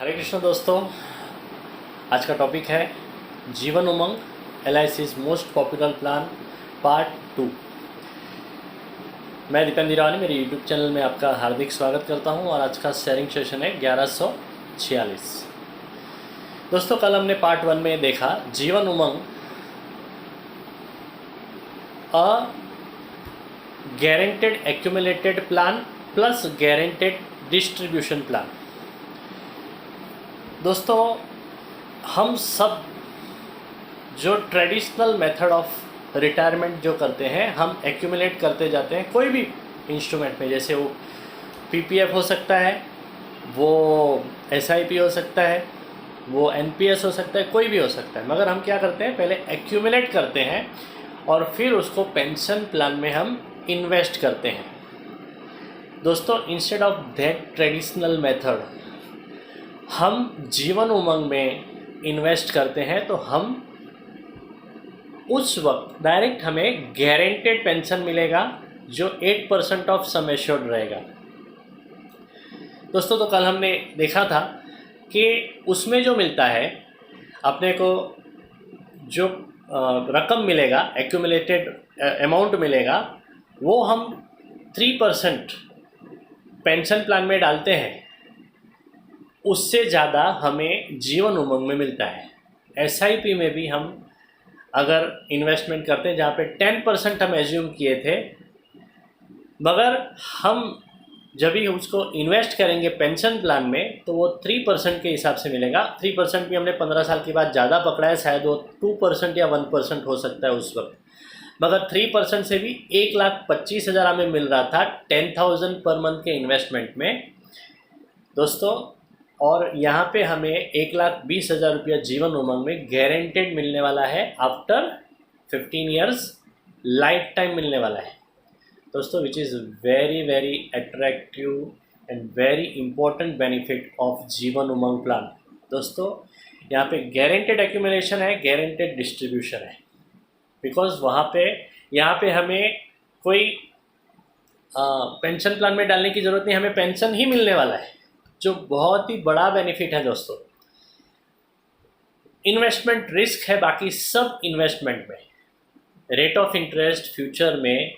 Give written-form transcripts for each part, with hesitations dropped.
हरे कृष्ण दोस्तों, आज का टॉपिक है Jeevan Umang LIC's most popular plan part 2। मैं दीपेंद्र ईरानी मेरे यूट्यूब चैनल में आपका हार्दिक स्वागत करता हूं और आज का शेयरिंग सेशन है 1146। दोस्तों, कल हमने पार्ट 1 में देखा Jeevan Umang a guaranteed accumulated plan plus guaranteed distribution plan. दोस्तों, हम सब जो ट्रेडिशनल मेथड ऑफ रिटायरमेंट जो करते हैं, हम एक्यूमुलेट करते जाते हैं कोई भी इंस्ट्रूमेंट में, जैसे वो PPF हो सकता है, वो SIP हो सकता है, वो NPS हो सकता है, कोई भी हो सकता है। मगर हम क्या करते हैं, पहले एक्यूमुलेट करते हैं और फिर उसको पेंशन प्लान में हम इन्वेस्ट करते हैं। दोस्तों, instead of that traditional method हम जीवन उमंग में इन्वेस्ट करते हैं, तो हम उस वक्त डायरेक्ट हमें गारंटेड पेंशन मिलेगा जो 8% ऑफ सम एश्योर्ड रहेगा। दोस्तों, तो कल हमने देखा था कि उसमें जो मिलता है अपने को, जो रकम मिलेगा, एक्यूमुलेटेड अमाउंट मिलेगा, वो हम 3% पेंशन प्लान में डालते हैं, उससे ज़्यादा हमें जीवन उमंग में मिलता है। SIP में भी हम अगर इन्वेस्टमेंट करते हैं, जहाँ पे 10% हम एज्यूम किए थे, मगर हम जब भी उसको इन्वेस्ट करेंगे पेंशन प्लान में, तो वो 3% के हिसाब से मिलेगा। 3% भी हमने 15 साल के बाद ज़्यादा पकड़ा है, शायद वो 2% या 1% हो सकता है उस वक्त, मगर 3% से भी 1,25,000 हमें मिल रहा था 10,000 पर मंथ के इन्वेस्टमेंट में दोस्तों। और यहाँ पे हमें 1,20,000 रुपया जीवन उमंग में गारंटेड मिलने वाला है आफ्टर 15 ईयर्स, लाइफ टाइम मिलने वाला है दोस्तों, which is very very attractive and very important benefit of Jeevan Umang plan. दोस्तों, यहाँ पे गारंटेड एक्यूमुलेशन है, गारंटेड डिस्ट्रीब्यूशन है, बिकॉज वहाँ पे यहाँ पे हमें कोई पेंशन प्लान में डालने की ज़रूरत नहीं, हमें पेंशन ही मिलने वाला है, जो बहुत ही बड़ा बेनिफिट है दोस्तों। इन्वेस्टमेंट रिस्क है बाकी सब इन्वेस्टमेंट में। रेट ऑफ इंटरेस्ट फ्यूचर में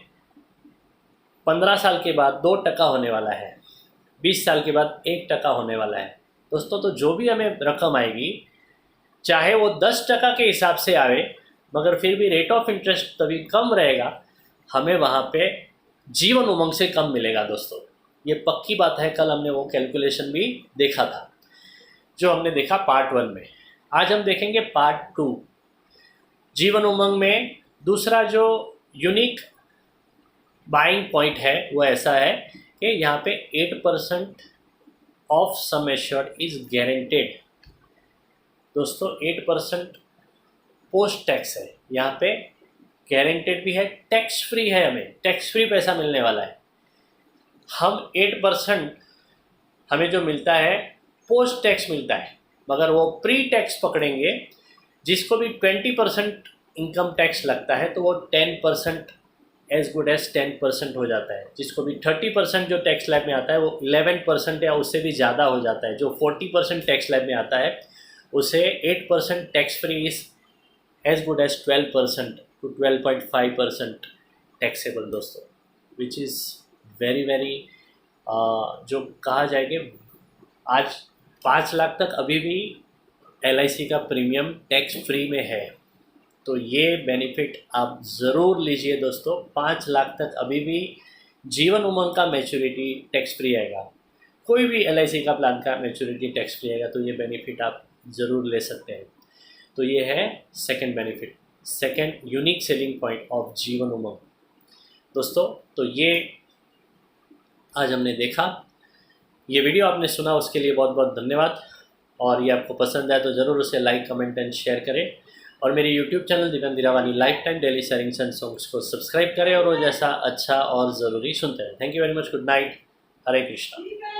15 साल के बाद 2% होने वाला है, 20 साल के बाद 1% होने वाला है दोस्तों। तो जो भी हमें रकम आएगी, चाहे वो 10% के हिसाब से आवे, मगर फिर भी रेट ऑफ इंटरेस्ट तभी कम रहेगा, हमें वहाँ पे जीवन उमंग से कम मिलेगा दोस्तों। ये पक्की बात है, कल हमने वो कैलकुलेशन भी देखा था जो हमने देखा पार्ट 1 में। आज हम देखेंगे पार्ट 2 जीवन उमंग में। दूसरा जो यूनिक बाइंग पॉइंट है वो ऐसा है कि यहाँ पे 8% of sum assured is guaranteed दोस्तों। 8% पोस्ट टैक्स है, यहाँ पे गारंटेड भी है, टैक्स फ्री है, हमें टैक्स फ्री पैसा मिलने वाला है। हम 8% हमें जो मिलता है पोस्ट टैक्स मिलता है, मगर वो प्री टैक्स पकड़ेंगे, जिसको भी 20% इनकम टैक्स लगता है, तो वो 10% एज गुड एज 10% हो जाता है। जिसको भी 30% जो टैक्स स्लैब में आता है, वो 11% या उससे भी ज़्यादा हो जाता है। जो 40% टैक्स स्लैब में आता है, उसे 8% tax free is as good as 12% to 12.5% taxable दोस्तों, विच इज़ वेरी वेरी जो कहा जाए कि आज 5 लाख तक अभी भी LIC का प्रीमियम टैक्स फ्री में है। तो ये बेनिफिट आप ज़रूर लीजिए दोस्तों। 5 लाख तक अभी भी जीवन उमंग का मैच्योरिटी टैक्स फ्री आएगा, कोई भी LIC का प्लान का मैच्योरिटी टैक्स फ्री आएगा, तो ये बेनिफिट आप ज़रूर ले सकते हैं। तो ये है second benefit, second unique selling point of Jeevan Umang दोस्तों। तो ये आज हमने देखा, ये वीडियो आपने सुना, उसके लिए बहुत बहुत धन्यवाद। और ये आपको पसंद आए तो ज़रूर उसे लाइक, कमेंट एंड शेयर करें। और मेरे YouTube channel Dipendra Irani life time daily sharing and songs को सब्सक्राइब करें और वो जैसा अच्छा और ज़रूरी सुनते हैं। Thank you very much, good night, Hare Krishna.